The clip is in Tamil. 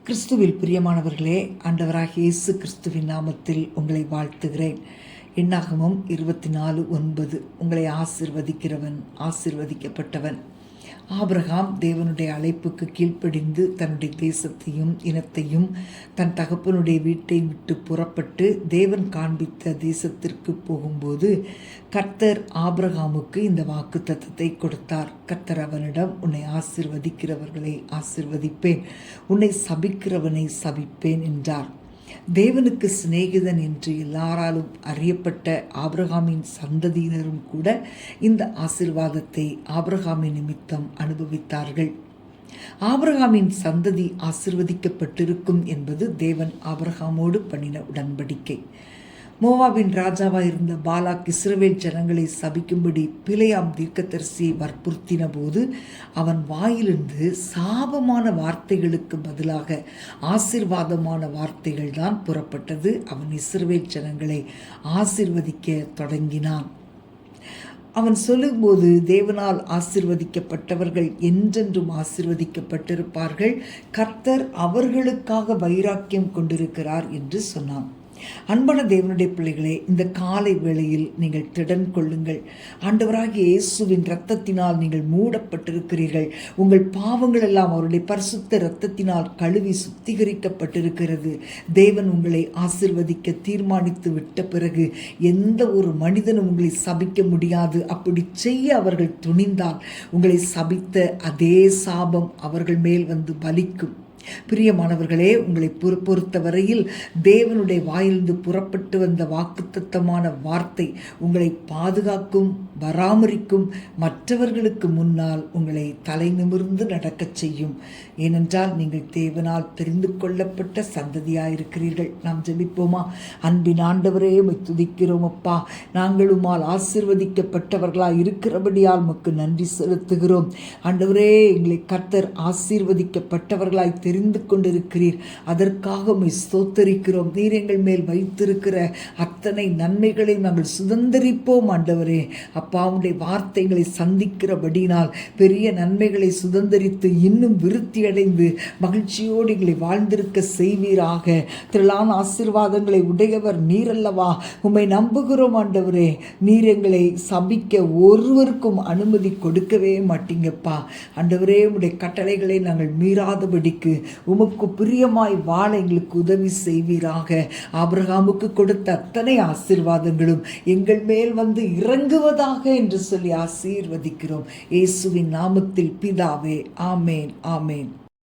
கிறிஸ்துவில் பிரியமானவர்களே, ஆண்டவராகிய இயேசு கிறிஸ்துவின் நாமத்தில் உங்களை வாழ்த்துகிறேன். என்னாகமம் 24:9 உங்களை ஆசீர்வதிக்கிறவன் ஆசீர்வதிக்கப்பட்டவன். ஆபிரகாம் தேவனுடைய அழைப்புக்கு கீழ்ப்படிந்து தன்னுடைய தேசத்தையும் இனத்தையும் தன் தகப்பனுடைய வீட்டை விட்டு புறப்பட்டு தேவன் காண்பித்த தேசத்திற்கு போகும்போது கர்த்தர் ஆபிரகாமுக்கு இந்த வாக்குத்தத்தத்தை கொடுத்தார். கர்த்தர் அவனிடம், உன்னை ஆசீர்வதிக்கிறவர்களை ஆசீர்வதிப்பேன், உன்னை சபிக்கிறவனை சபிப்பேன் என்றார். தேவனுக்கு சிநேகிதன் என்று எல்லாராலும் அறியப்பட்ட ஆபிரகாமின் சந்ததியினரும் கூட இந்த ஆசீர்வாதத்தை ஆபிரகாமின் நிமித்தம் அனுபவித்தார்கள். ஆபிரகாமின் சந்ததி ஆசீர்வதிக்கப்பட்டிருக்கும் என்பது தேவன் ஆபிரகாமோடு பண்ணின உடன்படிக்கை. மோவாபின் ராஜாவாக இருந்த பாலாக் இஸ்ரவேல் ஜனங்களை சபிக்கும்படி பிலேயாம் தீர்க்கதரிசியை வற்புறுத்தின போது அவன் வாயிலிருந்து சாபமான வார்த்தைகளுக்கு பதிலாக ஆசீர்வாதமான வார்த்தைகள் தான் புறப்பட்டது. அவன் இஸ்ரவேல் ஜனங்களை ஆசீர்வதிக்க தொடங்கினான். அவன் சொல்லும்போது, தேவனால் ஆசீர்வதிக்கப்பட்டவர்கள் என்றென்றும் ஆசீர்வதிக்கப்பட்டிருப்பார்கள், கர்த்தர் அவர்களுக்காக வைராக்கியம் கொண்டிருக்கிறார் என்று சொன்னான். அன்பான தேவனுடைய பிள்ளைகளே, இந்த காலை வேளையில் நீங்கள் திடன் கொள்ளுங்கள். ஆண்டவராகிய இயேசுவின் இரத்தத்தினால் நீங்கள் மூடப்பட்டிருக்கிறீர்கள். உங்கள் பாவங்கள் எல்லாம் அவருடைய பரிசுத்த இரத்தத்தினால் கழுவி சுத்திகரிக்கப்பட்டிருக்கிறது. தேவன் உங்களை ஆசீர்வதிக்க தீர்மானித்து விட்ட பிறகு எந்த ஒரு மனிதனும் உங்களை சபிக்க முடியாது. அப்படி செய்ய அவர்கள் துணிந்தால் உங்களை சபித்த அதே சாபம் அவர்கள் மேல் வந்து பலிக்கும். பிரியமானவர்களே, உங்களை பொறுத்தவரையில் தேவனுடைய வாயிலிருந்து புறப்பட்டு வந்த வாக்குத்தத்தமான வார்த்தை உங்களை பாதுகாக்கும், பராமரிக்கும், மற்றவர்களுக்கு முன்னால் உங்களை தலை நிமிர்ந்து நடக்கச் செய்யும். ஏனென்றால் நீங்கள் தேவனால் தெரிந்து கொள்ளப்பட்ட சந்ததியாயிருக்கிறீர்கள். நாம் ஜெபிப்போமா? அன்பின் ஆண்டவரே, உம்மை துதிக்கிறோம் அப்பா. நாங்கள் உம்மால் ஆசீர்வதிக்கப்பட்டவர்களாய் இருக்கிறபடியால் உமக்கு நன்றி செலுத்துகிறோம். ஆண்டவரே, எங்களை கர்த்தர் ஆசீர்வதிக்கப்பட்டவர்களாய் தெரிந்து கொண்டிருக்கிறீர். அதற்காக உம்மை ஸ்தோத்தரிக்கிறோம். நீர் எங்கள் மேல் வைத்திருக்கிற அத்தனை நன்மைகளை நாங்கள் சுதந்தரிப்போம். ஆண்டவரே அப்பா, உம்முடைய வார்த்தைகளை சந்திக்கிறபடினால் பெரிய நன்மைகளை சுதந்தரித்து இன்னும் விருத்தியடைந்து மகிழ்ச்சியோடு எங்களை வாழ்ந்திருக்க செய்வீராக. திரளான ஆசீர்வாதங்களை உடையவர் நீரல்லவா? உம்மை நம்புகிறோம் ஆண்டவரே. நீர் எங்களை சபிக்க ஒருவருக்கும் அனுமதி கொடுக்கவே மாட்டீங்கப்பா. ஆண்டவரே, உம்முடைய கட்டளைகளை நாங்கள் மீறாதபடிக்கு உமக்கு பிரியமாய் வாழ எங்களுக்கு உதவி செய்வீராக. ஆபிரகாமுக்கு கொடுத்த அத்தனை ஆசீர்வாதங்களும் எங்கள் மேல் வந்து இறங்குவதாக என்று சொல்லி ஆசீர்வதிக்கிறோம். இயேசுவின் நாமத்தில் பிதாவே, ஆமேன், ஆமேன்.